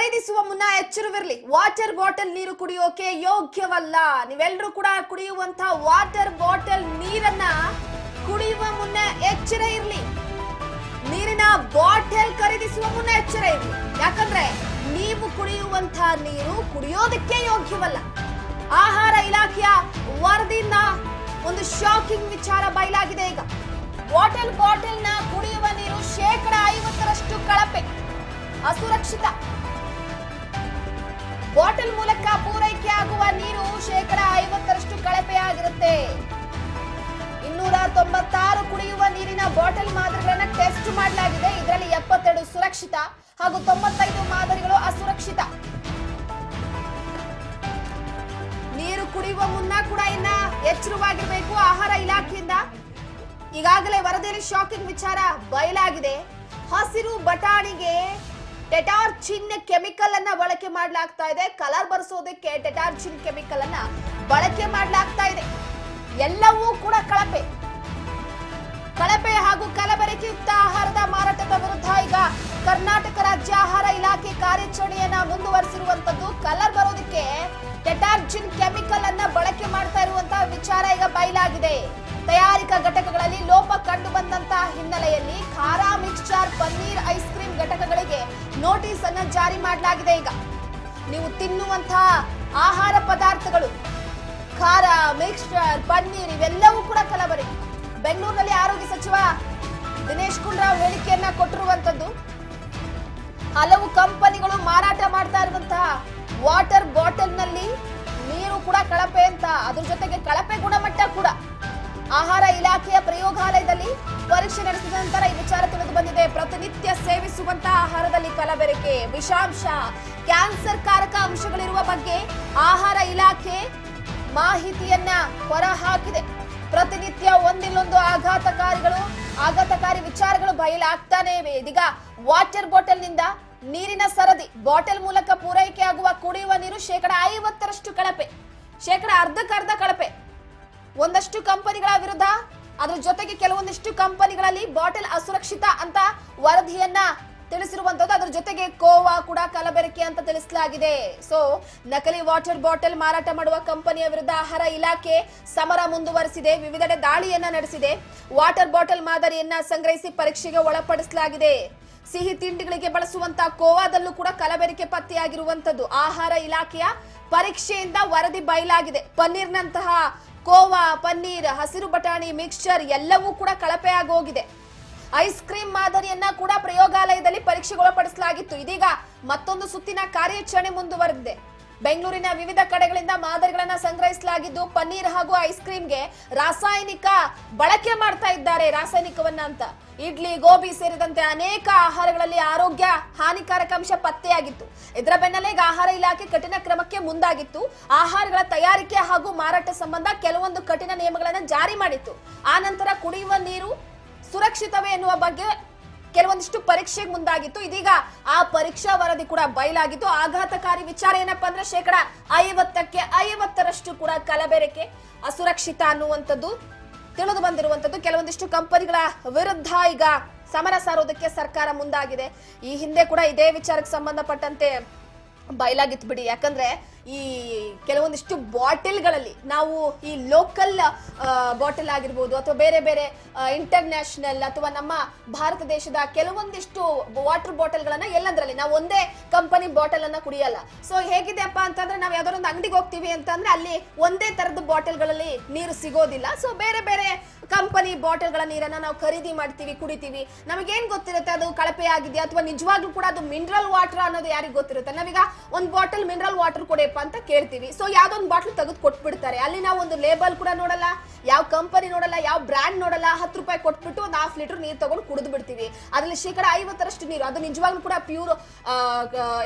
ಖರೀದಿಸುವ ಮುನ್ನ ಎಚ್ಚರವಿರಲಿ. Water bottle ನೀರು ಕುಡಿಯೋಕೆ ಯೋಗ್ಯವಲ್ಲ. ನೀವೆಲ್ಲರೂ ಕೂಡ ಕುಡಿಯುವಂತಹ ವಾಟರ್ ಬಾಟಲ್ ನೀರನ್ನ ಕುಡಿಯುವ ಮುನ್ನ ಎಚ್ಚರ ಇರಲಿ. ನೀರಿನ ಬಾಟಲ್ ಖರೀದಿಸುವ ಮುನ್ನ ಎಚ್ಚರ ಇರಲಿ. ಯಾಕಂದ್ರೆ ನೀವು ಕುಡಿಯುವಂತಹ ನೀರು ಕುಡಿಯೋದಕ್ಕೆ ಯೋಗ್ಯವಲ್ಲ. ಆಹಾರ ಇಲಾಖೆಯ ವರದಿಯಿಂದ ಒಂದು ಶಾಕಿಂಗ್ ವಿಚಾರ ಬಯಲಾಗಿದೆ. ಈಗ ಬಾಟಲ್ ನ ಕುಡಿಯುವ ನೀರು 50% ಕಳಪೆ, ಅಸುರಕ್ಷಿತ. ಬಾಟಲ್ ಮೂಲಕ ಪೂರೈಕೆ ಆಗುವ ನೀರು 50% ಕಳಪೆಯಾಗಿರುತ್ತೆ. 296 ಕುಡಿಯುವ ನೀರಿನ ಬಾಟಲ್ ಮಾದರಿಗಳನ್ನ ಟೆಸ್ಟ್ ಮಾಡಲಾಗಿದೆ. ಇದರಲ್ಲಿ 72 ಸುರಕ್ಷಿತ ಹಾಗೂ 95 ಮಾದರಿಗಳು ಅಸುರಕ್ಷಿತ. ನೀರು ಕುಡಿಯುವ ಮುನ್ನ ಕೂಡ ಇನ್ನ ಎಚ್ಚರವಾಗಿರಬೇಕು. ಆಹಾರ ಇಲಾಖೆಯಿಂದ ಈಗಾಗಲೇ ವರದಿಯಲ್ಲಿ ಶಾಕಿಂಗ್ ವಿಚಾರ ಬಯಲಾಗಿದೆ. ಹಸಿರು ಬಟಾಣಿಗೆ ಟೆಟಾರ್ಜಿನ್ ಕೆಮಿಕಲ್ ಅನ್ನ ಬಳಕೆ ಮಾಡಲಾಗ್ತಾ ಇದೆ. ಕಲರ್ ಬರೆಸೋದಕ್ಕೆ ಟೆಟಾರ್ಜಿನ್ ಕೆಮಿಕಲ್ ಅನ್ನ ಬಳಕೆ ಮಾಡಲಾಗ್ತಾ ಇದೆ. ಎಲ್ಲವೂ ಕೂಡ ಕಳಪೆ ಹಾಗೂ ಕಲಬೆರಕೆಯುಕ್ತ ಆಹಾರದ ಮಾರಾಟದ ವಿರುದ್ಧ ಈಗ ಕರ್ನಾಟಕ ರಾಜ್ಯ ಆಹಾರ ಇಲಾಖೆ ಕಾರ್ಯಾಚರಣೆಯನ್ನ ಮುಂದುವರಿಸಿರುವಂತದ್ದು. ಕಲರ್ ಬರೋದಕ್ಕೆ ಟೆಟಾರ್ಜಿನ್ ಕೆಮಿಕಲ್ ಅನ್ನ ಬಳಕೆ ಮಾಡ್ತಾ ಇರುವಂತಹ ವಿಚಾರ ಈಗ ಬಯಲಾಗಿದೆ. ತಯಾರಿಕಾ ಘಟಕಗಳಲ್ಲಿ ಲೋಪ ಕಂಡು ಬಂದಂತಹ ಹಿನ್ನೆಲೆಯಲ್ಲಿ ಖಾರ ಮಿಕ್ಸ್ಚರ್, ಪನ್ನೀರ್, ಐಸ್ ಕ್ರೀಮ್ ಘಟಕಗಳಿಗೆ ನೋಟಿಸ್ ಅನ್ನ ಜಾರಿ ಮಾಡಲಾಗಿದೆ. ಈಗ ನೀವು ತಿನ್ನುವಂತಹ ಆಹಾರ ಪದಾರ್ಥಗಳು ಖಾರ, ಮಿಕ್ಸ್ಚರ್, ಪನ್ನೀರ್ ಇವೆಲ್ಲವೂ ಕೂಡ ಕಲಬೆರಕೆ. ಬೆಂಗಳೂರಿನಲ್ಲಿ ಆರೋಗ್ಯ ಸಚಿವ ದಿನೇಶ್ ಗುಂಡೂರಾವ್ ಹೇಳಿಕೆಯನ್ನ ಕೊಟ್ಟಿರುವಂತದ್ದು. ಹಲವು ಕಂಪನಿಗಳು ಮಾರಾಟ ಮಾಡ್ತಾ ಇರುವಂತಹ ವಾಟರ್ ಬಾಟಲ್ ನಲ್ಲಿ ನೀರು ಕೂಡ ಕಳಪೆ ಅಂತ, ಅದ್ರ ಜೊತೆಗೆ ಕಳಪೆ ಗುಣಮಟ್ಟ ಕೂಡ. ಆಹಾರ ಇಲಾಖೆಯ ಪ್ರಯೋಗಾಲಯದಲ್ಲಿ ಪರೀಕ್ಷೆ ನಡೆಸಿದ ನಂತರ ಈ ವಿಚಾರ ತಿಳಿದು ಬಂದಿದೆ. ಪ್ರತಿನಿತ್ಯ ಸೇವಿಸುವಂತಹ ಆಹಾರದಲ್ಲಿ ಕಲಬೆರಕೆ, ವಿಷಾಂಶ, ಕ್ಯಾನ್ಸರ್ ಕಾರಕ ಅಂಶಗಳಿರುವ ಬಗ್ಗೆ ಆಹಾರ ಇಲಾಖೆ ಮಾಹಿತಿಯನ್ನ ಹೊರಹಾಕಿದೆ. ಪ್ರತಿನಿತ್ಯ ಒಂದಿಲ್ಲೊಂದು ಆಘಾತಕಾರಿ ವಿಚಾರಗಳು ಬಯಲಾಗ್ತಾನೆ ಇವೆ. ಇದೀಗ ವಾಟರ್ ಬಾಟಲ್ ನಿಂದ ನೀರಿನ ಸರದಿ, ಬಾಟಲ್ ಮೂಲಕ ಪೂರೈಕೆ ಆಗುವ ಕುಡಿಯುವ ನೀರು 50% ಕಳಪೆ, ಅರ್ಧಕ್ಕರ್ಧ ಕಳಪೆ. ಒಂದಷ್ಟು ಕಂಪನಿಗಳ ವಿರುದ್ಧ, ಅದ್ರ ಜೊತೆಗೆ ಕೆಲವೊಂದಿಷ್ಟು ಕಂಪನಿಗಳಲ್ಲಿ ಬಾಟಲ್ ಅಸುರಕ್ಷಿತ ಅಂತ ವರದಿಯನ್ನ ತಿಳಿಸಿರುವಂತದ್ದು. ಅದ್ರ ಜೊತೆಗೆ ಕೋವಾ ಕೂಡ ಕಲಬೆರಕೆ ಅಂತ ತಿಳಿಸಲಾಗಿದೆ. ಸೊ ನಕಲಿ ವಾಟರ್ ಬಾಟಲ್ ಮಾರಾಟ ಮಾಡುವ ಕಂಪನಿಯ ವಿರುದ್ಧ ಆಹಾರ ಇಲಾಖೆ ಸಮರ ಮುಂದುವರೆಸಿದೆ. ವಿವಿಧೆಡೆ ದಾಳಿಯನ್ನ ನಡೆಸಿದೆ. ವಾಟರ್ ಬಾಟಲ್ ಮಾದರಿಯನ್ನ ಸಂಗ್ರಹಿಸಿ ಪರೀಕ್ಷೆಗೆ ಒಳಪಡಿಸಲಾಗಿದೆ. ಸಿಹಿ ತಿಂಡಿಗಳಿಗೆ ಬಳಸುವಂತಹ ಕೋವಾದಲ್ಲೂ ಕೂಡ ಕಲಬೆರಕೆ ಪತ್ತೆಯಾಗಿರುವಂತದ್ದು ಆಹಾರ ಇಲಾಖೆಯ ಪರೀಕ್ಷೆಯಿಂದ ವರದಿ ಬಯಲಾಗಿದೆ. ಪನ್ನೀರ್ನಂತಹ ಕೋವಾ, ಪನ್ನೀರ್, ಹಸಿರು ಬಟಾಣಿ, ಮಿಕ್ಸ್ಚರ್ ಎಲ್ಲವೂ ಕೂಡ ಕಳಪೆ ಆಗೋಗಿದೆ. ಐಸ್ ಕ್ರೀಮ್ ಮಾದರಿಯನ್ನ ಕೂಡ ಪ್ರಯೋಗಾಲಯದಲ್ಲಿ ಪರೀಕ್ಷೆಗೊಳಪಡಿಸಲಾಗಿತ್ತು. ಇದೀಗ ಮತ್ತೊಂದು ಸುತ್ತಿನ ಕಾರ್ಯಾಚರಣೆ ಮುಂದುವರೆದಿದೆ. ಬೆಂಗಳೂರಿನ ವಿವಿಧ ಕಡೆಗಳಿಂದ ಮಾದರಿಗಳನ್ನ ಸಂಗ್ರಹಿಸಲಾಗಿದ್ದು, ಪನ್ನೀರ್ ಹಾಗೂ ಐಸ್ ಕ್ರೀಮ್ಗೆ ರಾಸಾಯನಿಕ ಬಳಕೆ ಮಾಡ್ತಾ ಇದ್ದಾರೆ. ರಾಸಾಯನಿಕವನ್ನ ಅಂತ ಇಡ್ಲಿ, ಗೋಬಿ ಸೇರಿದಂತೆ ಅನೇಕ ಆಹಾರಗಳಲ್ಲಿ ಆರೋಗ್ಯ ಹಾನಿಕಾರಕ ಅಂಶ ಪತ್ತೆಯಾಗಿತ್ತು. ಇದರ ಬೆನ್ನಲ್ಲೇ ಈಗ ಆಹಾರ ಇಲಾಖೆ ಕಠಿಣ ಕ್ರಮಕ್ಕೆ ಮುಂದಾಗಿತ್ತು. ಆಹಾರಗಳ ತಯಾರಿಕೆ ಹಾಗೂ ಮಾರಾಟ ಸಂಬಂಧ ಕೆಲವೊಂದು ಕಠಿಣ ನಿಯಮಗಳನ್ನು ಜಾರಿ ಮಾಡಿತ್ತು. ಆ ನಂತರ ಕುಡಿಯುವ ನೀರು ಸುರಕ್ಷಿತವೇ ಎನ್ನುವ ಬಗ್ಗೆ ಕೆಲವೊಂದಿಷ್ಟು ಪರೀಕ್ಷೆಗೆ ಮುಂದಾಗಿತ್ತು. ಇದೀಗ ಆ ಪರೀಕ್ಷಾ ವರದಿ ಕೂಡ ಬಯಲಾಗಿತ್ತು. ಆಘಾತಕಾರಿ ವಿಚಾರ ಏನಪ್ಪಾ ಅಂದ್ರೆ 50%ಕ್ಕೆ 50% ಕೂಡ ಕಲಬೆರಕೆ, ಅಸುರಕ್ಷಿತ ಅನ್ನುವಂಥದ್ದು ತಿಳಿದು ಬಂದಿರುವಂತದ್ದು. ಕೆಲವೊಂದಿಷ್ಟು ಕಂಪನಿಗಳ ವಿರುದ್ಧ ಈಗ ಸಮರ ಸಾರೋದಕ್ಕೆ ಸರ್ಕಾರ ಮುಂದಾಗಿದೆ. ಈ ಹಿಂದೆ ಕೂಡ ಇದೇ ವಿಚಾರಕ್ಕೆ ಸಂಬಂಧಪಟ್ಟಂತೆ ಬಯಲಾಗಿತ್ತು ಬಿಡಿ. ಯಾಕಂದ್ರೆ ಈ ಕೆಲವೊಂದಿಷ್ಟು ಬಾಟಲ್ಗಳಲ್ಲಿ ನಾವು ಈ ಲೋಕಲ್ ಬಾಟಲ್ ಆಗಿರ್ಬೋದು ಅಥವಾ ಬೇರೆ ಬೇರೆ ಇಂಟರ್ನ್ಯಾಷನಲ್ ಅಥವಾ ನಮ್ಮ ಭಾರತ ದೇಶದ ಕೆಲವೊಂದಿಷ್ಟು ವಾಟರ್ ಬಾಟಲ್ಗಳನ್ನ ಎಲ್ಲಂದ್ರಲ್ಲಿ ನಾವು ಒಂದೇ ಕಂಪನಿ ಬಾಟಲ್ ಅನ್ನ ಕುಡಿಯಲ್ಲ. ಸೊ ಹೇಗಿದೆಯಪ್ಪ ಅಂತಂದ್ರೆ ನಾವು ಯಾವ್ದಾದ್ರು ಒಂದು ಅಂಗಡಿಗೆ ಹೋಗ್ತೀವಿ ಅಂತಂದ್ರೆ ಅಲ್ಲಿ ಒಂದೇ ತರದ ಬಾಟಲ್ಗಳಲ್ಲಿ ನೀರು ಸಿಗೋದಿಲ್ಲ. ಸೊ ಬೇರೆ ಬೇರೆ ಕಂಪನಿ ಬಾಟಲ್ಗಳ ನೀರನ್ನ ನಾವು ಖರೀದಿ ಮಾಡ್ತೀವಿ, ಕುಡಿತೀವಿ. ನಮಗೇನ್ ಗೊತ್ತಿರುತ್ತೆ ಅದು ಕಳಪೆ ಆಗಿದೆಯಾ ಅಥವಾ ನಿಜವಾಗ್ಲೂ ಕೂಡ ಅದು ಮಿನರಲ್ ವಾಟರ್ ಅನ್ನೋದು ಯಾರಿಗೆ ಗೊತ್ತಿರುತ್ತೆ? ನಾವೀಗ ಒಂದ್ ಬಾಟಲ್ ಮಿನರಲ್ ವಾಟರ್ ಕೊಡಿಯಪ್ಪ ಅಂತ ಕೇಳ್ತೀವಿ. ಸೊ ಯಾವ್ದೋ ಒಂದು ಬಾಟ್ಲ್ ತೆಗೆದು ಕೊಟ್ಬಿಡ್ತಾರೆ. ಅಲ್ಲಿ ನಾವು ಒಂದು ಲೇಬಲ್ ಕೂಡ ನೋಡಲ್ಲ, ಯಾವ ಕಂಪನಿ ನೋಡಲ್ಲ, ಯಾವ ಬ್ರ್ಯಾಂಡ್ ನೋಡಲ್ಲ. 10 ರೂಪಾಯಿ ಕೊಟ್ಬಿಟ್ಟು ಒಂದು 1/2 ಲೀಟರ್ ನೀರು ತಗೊಂಡು ಕುಡಿದು ಬಿಡ್ತೀವಿ. ಅದ್ರಲ್ಲಿ 50% ನೀರು, ಅದು ನಿಜವಾಗ್ಲೂ ಕೂಡ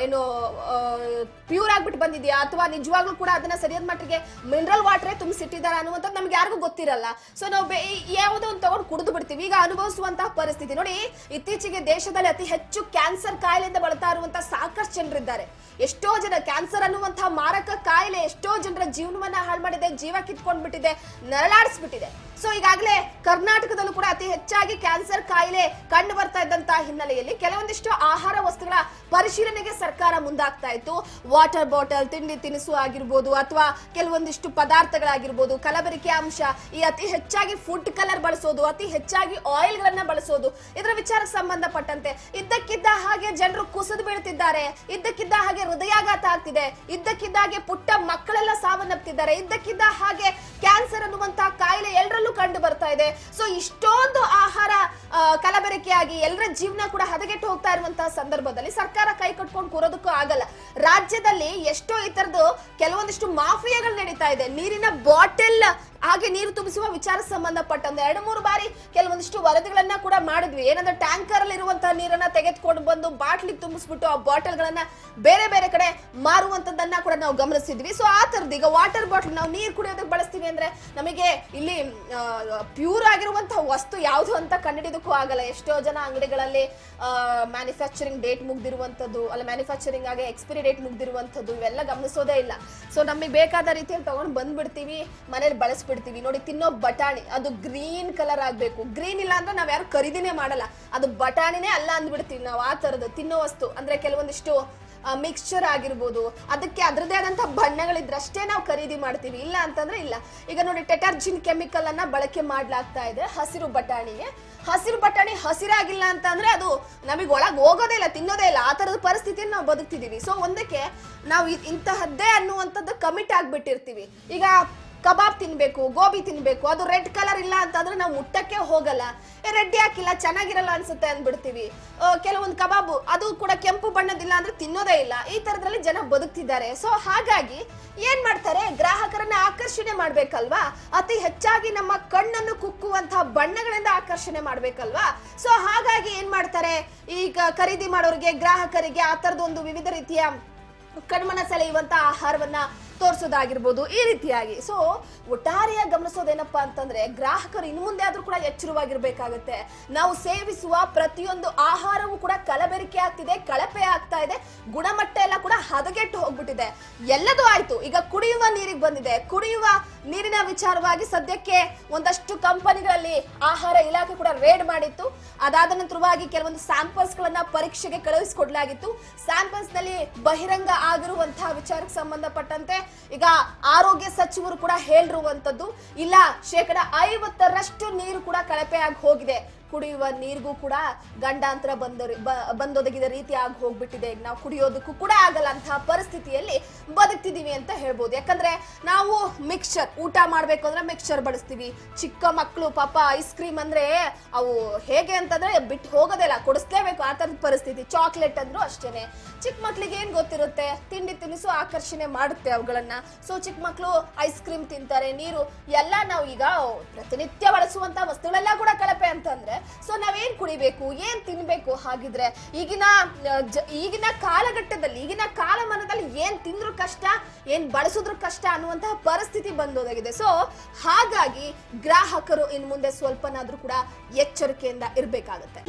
ಪ್ಯೂರ್ ಆಗ್ಬಿಟ್ಟು ಬಂದಿದ್ಯಾ ಅಥವಾ ನಿಜವಾಗ್ಲೂ ಕೂಡ ಅದನ್ನ ಸರಿಯಾದ ಮಟ್ಟಿಗೆ ಮಿನರಲ್ ವಾಟರೇ ತುಂಬಿಸಿಟ್ಟಿದ್ದಾರೆ ಅನ್ನುವಂಥದ್ದು ನಮ್ಗೆ ಯಾರಿಗೂ ಗೊತ್ತಿರಲ್ಲ. ಸೊ ನಾವು ಯಾವುದೋ ಒಂದು ತಗೊಂಡು ಕುಡಿದು ಬಿಡ್ತೀವಿ. ಈಗ ಅನುಭವಿಸುವಂತಹ ಪರಿಸ್ಥಿತಿ ನೋಡಿ. ಇತ್ತೀಚೆಗೆ ದೇಶದಲ್ಲಿ ಅತಿ ಹೆಚ್ಚು ಕ್ಯಾನ್ಸರ್ ಕಾಯಿಲೆಯಿಂದ ಬಳಲ್ತಾ ಇರುವಂತಹ ಸಾಕಷ್ಟು ಜನರಿದ್ದಾರೆ. ಎಷ್ಟೋ ಜನ ಕ್ಯಾನ್ಸರ್ ಅನ್ನುವಂತಹ ಮಾರಕ ಕಾಯಿಲೆ ಎಷ್ಟೋ ಜನರ ಜೀವನವನ್ನ ಹಾಳು ಮಾಡಿದೆ, ಜೀವ ಕಿತ್ಕೊಂಡ್ಬಿಟ್ಟಿದೆ, ನರಳಾಡಿಸ್ಬಿಟ್ಟಿದೆ. ಸೊ ಈಗಾಗಲೇ ಕರ್ನಾಟಕದಲ್ಲೂ ಕೂಡ ಅತಿ ಹೆಚ್ಚಾಗಿ ಕ್ಯಾನ್ಸರ್ ಕಾಯಿಲೆ ಕಂಡು ಬರ್ತಾ ಇದ್ದಂತಹ ಹಿನ್ನೆಲೆಯಲ್ಲಿ ಕೆಲವೊಂದಿಷ್ಟು ಆಹಾರ ವಸ್ತುಗಳ ಪರಿಶೀಲನೆಗೆ ಸರ್ಕಾರ ಮುಂದಾಗ್ತಾ ಇತ್ತು. ವಾಟರ್ ಬಾಟಲ್, ತಿಂಡಿ ತಿನಿಸು ಆಗಿರ್ಬೋದು ಅಥವಾ ಕೆಲವೊಂದಿಷ್ಟು ಪದಾರ್ಥಗಳಾಗಿರ್ಬೋದು, ಕಲಬೆರಕೆ ಅಂಶ, ಈ ಅತಿ ಹೆಚ್ಚಾಗಿ ಫುಡ್ ಕಲರ್ ಬಳಸೋದು, ಅತಿ ಹೆಚ್ಚಾಗಿ ಆಯಿಲ್ ಗಳನ್ನ ಬಳಸೋದು, ಇದರ ವಿಚಾರಕ್ಕೆ ಸಂಬಂಧಪಟ್ಟಂತೆ ಇದ್ದಕ್ಕಿದ್ದ ಹಾಗೆ ಜನರು ಕುಸಿದು ಬೀಳ್ತಿದ್ದಾರೆ, ಇದ್ದಕ್ಕಿದ್ದ ಹಾಗೆ ಹೃದಯಾಘಾತ ಆಗ್ತಿದೆ, ಇದ್ದಕ್ಕಿದ್ದ ಹಾಗೆ ಪುಟ್ಟ ಮಕ್ಕಳೆಲ್ಲ ಸಾವನ್ನಪ್ತಿದ್ದಾರೆ, ಇದ್ದಕ್ಕಿದ್ದ ಹಾಗೆ ಕ್ಯಾನ್ಸರ್ ಅನ್ನುವಂತಹ ಕಾಯಿಲೆ ಎಲ್ಲರಲ್ಲೂ ಕಂಡು ಬರ್ತಾ ಇದೆ. ಸೊ ಇಷ್ಟೊಂದು ಆಹಾರ ಕಲಬೆರಕೆಯಾಗಿ ಎಲ್ಲರ ಜೀವನ ಕೂಡ ಹದಗೆಟ್ಟು ಹೋಗ್ತಾ ಇರುವಂತಹ ಸಂದರ್ಭದಲ್ಲಿ ಸರ್ಕಾರ ಕೈ ಕಟ್ಕೊಂಡು ಕೂರೋದಕ್ಕೂ ಆಗಲ್ಲ. ರಾಜ್ಯದಲ್ಲಿ ಎಷ್ಟೋ ಈ ತರದ್ದು ಕೆಲವೊಂದಿಷ್ಟು ಮಾಫಿಯಾಗಳು ನಡೀತಾ ಇದೆ. ನೀರಿನ ಬಾಟಲ್ ಹಾಗೆ ನೀರು ತುಂಬಿಸುವ ವಿಚಾರ ಸಂಬಂಧಪಟ್ಟಂತೆ 2-3 ಬಾರಿ ಕೆಲವೊಂದಿಷ್ಟು ವರದಿಗಳನ್ನ ಕೂಡ ಮಾಡಿದ್ವಿ. ಏನಂದ್ರೆ ಟ್ಯಾಂಕರ್ ಅಲ್ಲಿ ಇರುವಂತಹ ನೀರನ್ನ ತೆಗೆದುಕೊಂಡು ಬಂದು ಬಾಟ್ಲಿಗೆ ತುಂಬಿಸ್ಬಿಟ್ಟು ಆ ಬಾಟಲ್ ಗಳನ್ನ ಬೇರೆ ಬೇರೆ ಕಡೆ ಮಾರುವಂತದ್ದನ್ನ ಕೂಡ ನಾವು ಗಮನಿಸಿದ್ವಿ. ಸೊ ಆ ತರದ್ದು ಈಗ ವಾಟರ್ ಬಾಟಲ್ ನಾವು ನೀರು ಕುಡಿಯೋದಕ್ಕೆ ಬಳಸ್ತೀವಿ ಅಂದ್ರೆ ನಮಗೆ ಇಲ್ಲಿ ಪ್ಯೂರ್ ಆಗಿರುವಂತಹ ವಸ್ತು ಯಾವುದು ಅಂತ ಕಂಡುಹಿಡಿಯೋದಕ್ಕೂ ಆಗಲ್ಲ. ಎಷ್ಟೋ ಜನ ಅಂಗಡಿಗಳಲ್ಲಿ ಮ್ಯಾನುಫ್ಯಾಕ್ಚರಿಂಗ್ ಡೇಟ್ ಮುಗ್ದಿರುವಂತದ್ದು, ಅಲ್ಲ ಮ್ಯಾನುಫ್ಯಾಕ್ಚರಿಂಗ್ ಆಗಿ ಎಕ್ಸ್ಪೈರಿ ಡೇಟ್ ಮುಗ್ದಿರುವಂತದ್ದು ಇವೆಲ್ಲ ಗಮನಿಸೋದೇ ಇಲ್ಲ. ಸೊ ನಮಗೆ ಬೇಕಾದ ರೀತಿಯಲ್ಲಿ ತಗೊಂಡು ಬಂದ್ಬಿಡ್ತೀವಿ, ಮನೇಲಿ ಬಳಸ್ಬಿಡ್ತೀವಿ. ನೋಡಿ, ತಿನ್ನೋ ಬಟಾಣಿ ಅದು ಗ್ರೀನ್ ಕಲರ್ ಆಗ್ಬೇಕು, ಗ್ರೀನ್ ಇಲ್ಲ ಅಂದ್ರೆ ನಾವ್ ಯಾರು ಖರೀದಿನೇ ಮಾಡಲ್ಲ, ಅದು ಬಟಾಣಿನೇ ಅಲ್ಲ ಅಂದ್ಬಿಡ್ತೀವಿ ನಾವು. ಆ ತರದ್ದು ತಿನ್ನೋ ವಸ್ತು ಅಂದ್ರೆ ಕೆಲವೊಂದಿಷ್ಟು ಮಿಕ್ಸ್ಚರ್ ಆಗಿರ್ಬೋದು, ಅದಕ್ಕೆ ಅದರದೇ ಆದಂತಹ ಬಣ್ಣಗಳಿದ್ರಷ್ಟೇ ನಾವು ಖರೀದಿ ಮಾಡ್ತೀವಿ, ಇಲ್ಲ ಅಂತಂದ್ರೆ ಇಲ್ಲ. ಈಗ ನೋಡಿ, ಟೆಟರ್ಜಿನ್ ಕೆಮಿಕಲ್ ಅನ್ನ ಬಳಕೆ ಮಾಡ್ಲಾಗ್ತಾ ಇದೆ ಹಸಿರು ಬಟಾಣಿಗೆ. ಹಸಿರು ಬಟಾಣಿ ಹಸಿರಾಗಿಲ್ಲ ಅಂತಂದ್ರೆ ಅದು ನಮಗೆ ಒಳಗೆ ಹೋಗೋದೇ ಇಲ್ಲ, ತಿನ್ನೋದೇ ಇಲ್ಲ. ಆ ತರದ ಪರಿಸ್ಥಿತಿಯಲ್ಲಿ ನಾವು ಬದುಕ್ತಿದೀವಿ. ಸೊ ಒಂದಕ್ಕೆ ನಾವು ಇಂತಹದ್ದೇ ಅನ್ನುವಂಥದ್ದು ಕಮಿಟ್ ಆಗ್ಬಿಟ್ಟಿರ್ತೀವಿ. ಈಗ ಕಬಾಬ್ ತಿನ್ಬೇಕು, ಗೋಬಿ ತಿನ್ಬೇಕು, ಅದು ರೆಡ್ ಕಲರ್ ಇಲ್ಲ ಅಂತಂದ್ರೆ ನಾವು ಮುಟ್ಟಕ್ಕೆ ಹೋಗಲ್ಲ. ರೆಡ್ ಹಾಕಿಲ್ಲ, ಚೆನ್ನಾಗಿರಲ್ಲ ಅನ್ಸುತ್ತೆ ಅಂದ್ಬಿಡ್ತೀವಿ. ಕೆಲವೊಂದು ಕಬಾಬು ಅದು ಕೂಡ ಕೆಂಪು ಬಣ್ಣದಿಲ್ಲ ಅಂದ್ರೆ ತಿನ್ನೋದೇ ಇಲ್ಲ. ಈ ತರದ್ರಲ್ಲಿ ಜನ ಬದುಕ್ತಿದ್ದಾರೆ. ಸೊ ಹಾಗಾಗಿ ಏನ್ ಮಾಡ್ತಾರೆ, ಗ್ರಾಹಕರನ್ನ ಆಕರ್ಷಣೆ ಮಾಡ್ಬೇಕಲ್ವಾ, ಅತಿ ಹೆಚ್ಚಾಗಿ ನಮ್ಮ ಕಣ್ಣನ್ನು ಕುಕ್ಕುವಂತಹ ಬಣ್ಣಗಳಿಂದ ಆಕರ್ಷಣೆ ಮಾಡ್ಬೇಕಲ್ವಾ. ಸೊ ಹಾಗಾಗಿ ಏನ್ ಮಾಡ್ತಾರೆ, ಈಗ ಖರೀದಿ ಮಾಡೋರಿಗೆ, ಗ್ರಾಹಕರಿಗೆ ಆ ತರದೊಂದು ವಿವಿಧ ರೀತಿಯ ಕಣ್ಮನ ಸೆಳೆಯುವಂತಹ ಆಹಾರವನ್ನ ತೋರಿಸೋದಾಗಿರ್ಬೋದು, ಈ ರೀತಿಯಾಗಿ. ಸೊ ಒಟ್ಟಾರೆಯಾಗಿ ಗಮನಿಸೋದೇನಪ್ಪಾ ಅಂತಂದ್ರೆ ಗ್ರಾಹಕರು ಇನ್ನು ಮುಂದೆ ಆದ್ರೂ ಕೂಡ ಎಚ್ಚರವಾಗಿರ್ಬೇಕಾಗತ್ತೆ. ನಾವು ಸೇವಿಸುವ ಪ್ರತಿಯೊಂದು ಆಹಾರವೂ ಕೂಡ ಕಲಬೆರಕೆ ಆಗ್ತಿದೆ, ಕಳಪೆ ಆಗ್ತಾ ಇದೆ, ಗುಣಮಟ್ಟ ಎಲ್ಲ ಕೂಡ ಹದಗೆಟ್ಟು ಹೋಗ್ಬಿಟ್ಟಿದೆ. ಎಲ್ಲದೂ ಆಯ್ತು, ಈಗ ಕುಡಿಯುವ ನೀರಿಗೆ ಬಂದಿದೆ. ಕುಡಿಯುವ ನೀರಿನ ವಿಚಾರವಾಗಿ ಸದ್ಯಕ್ಕೆ ಒಂದಷ್ಟು ಕಂಪನಿಗಳಲ್ಲಿ ಆಹಾರ ಇಲಾಖೆ ಕೂಡ ರೇಡ್ ಮಾಡಿತ್ತು. ಅದಾದ ನಂತರವಾಗಿ ಕೆಲವೊಂದು ಸ್ಯಾಂಪಲ್ಸ್ ಗಳನ್ನ ಪರೀಕ್ಷೆಗೆ ಕಳುಹಿಸಿಕೊಡ್ಲಾಗಿತ್ತು. ಸ್ಯಾಂಪಲ್ಸ್ ನಲ್ಲಿ ಬಹಿರಂಗ ಆಗಿರುವಂತಹ ವಿಚಾರಕ್ಕೆ ಸಂಬಂಧಪಟ್ಟಂತೆ ಈಗ ಆರೋಗ್ಯ ಸಚಿವರು ಕೂಡ ಹೇಳಿರುವಂತದ್ದು, ಇಲ್ಲ 50% ನೀರು ಕೂಡ ಕಳಪೆ ಆಗಿ ಹೋಗಿದೆ, ಕುಡಿಯುವ ನೀರಿಗೂ ಕೂಡ ಗಂಡಾಂತರ ಬಂದೊದಗಿದ ರೀತಿ ಆಗಿ ಹೋಗ್ಬಿಟ್ಟಿದೆ, ನಾವು ಕುಡಿಯೋದಕ್ಕೂ ಕೂಡ ಆಗಲ್ಲ ಅಂತಹ ಪರಿಸ್ಥಿತಿಯಲ್ಲಿ ಬದುಕ್ತಿದೀವಿ ಅಂತ ಹೇಳ್ಬೋದು. ಯಾಕಂದ್ರೆ ನಾವು ಮಿಕ್ಸ್ಚರ್ ಊಟ ಮಾಡ್ಬೇಕು ಅಂದ್ರೆ ಮಿಕ್ಸ್ಚರ್ ಬಳಸ್ತೀವಿ. ಚಿಕ್ಕ ಮಕ್ಕಳು ಪಾಪ ಐಸ್ ಕ್ರೀಮ್ ಅಂದ್ರೆ ಅವು ಹೇಗೆ ಅಂತಂದ್ರೆ ಬಿಟ್ಟು ಹೋಗೋದಿಲ್ಲ, ಕೊಡಿಸ್ಲೇಬೇಕು, ಆ ತರದ ಪರಿಸ್ಥಿತಿ. ಚಾಕ್ಲೇಟ್ ಅಂದ್ರೂ ಅಷ್ಟೇನೆ, ಚಿಕ್ಕ ಮಕ್ಳಿಗೆ ಏನ್ ಗೊತ್ತಿರುತ್ತೆ, ತಿಂಡಿ ತಿನಿಸು ಆಕರ್ಷಣೆ ಮಾಡುತ್ತೆ ಅವುಗಳನ್ನ. ಸೊ ಚಿಕ್ಕ ಮಕ್ಕಳು ಐಸ್ ಕ್ರೀಮ್ ತಿಂತಾರೆ, ನೀರು ಎಲ್ಲ ನಾವು ಈಗ ಪ್ರತಿನಿತ್ಯ ಬಳಸುವಂತ ವಸ್ತುಗಳೆಲ್ಲ ಕೂಡ ಕಳಪೆ ಅಂತಂದ್ರೆ ಸೊ ನಾವೇನ್ ಕುಡಿಬೇಕು, ಏನ್ ತಿನ್ಬೇಕು? ಹಾಗಿದ್ರೆ ಈಗಿನ ಕಾಲಘಟ್ಟದಲ್ಲಿ, ಈಗಿನ ಕಾಲಮಾನದಲ್ಲಿ ಏನ್ ತಿಂದ್ರು ಕಷ್ಟ, ಏನ್ ಬಳಸಿದ್ರು ಕಷ್ಟ ಅನ್ನುವಂತಹ ಪರಿಸ್ಥಿತಿ ಬಂದೋದಾಗಿದೆ. ಸೊ ಹಾಗಾಗಿ ಗ್ರಾಹಕರು ಇನ್ ಮುಂದೆ ಸ್ವಲ್ಪನಾದ್ರೂ ಕೂಡ ಎಚ್ಚರಿಕೆಯಿಂದ ಇರ್ಬೇಕಾಗತ್ತೆ.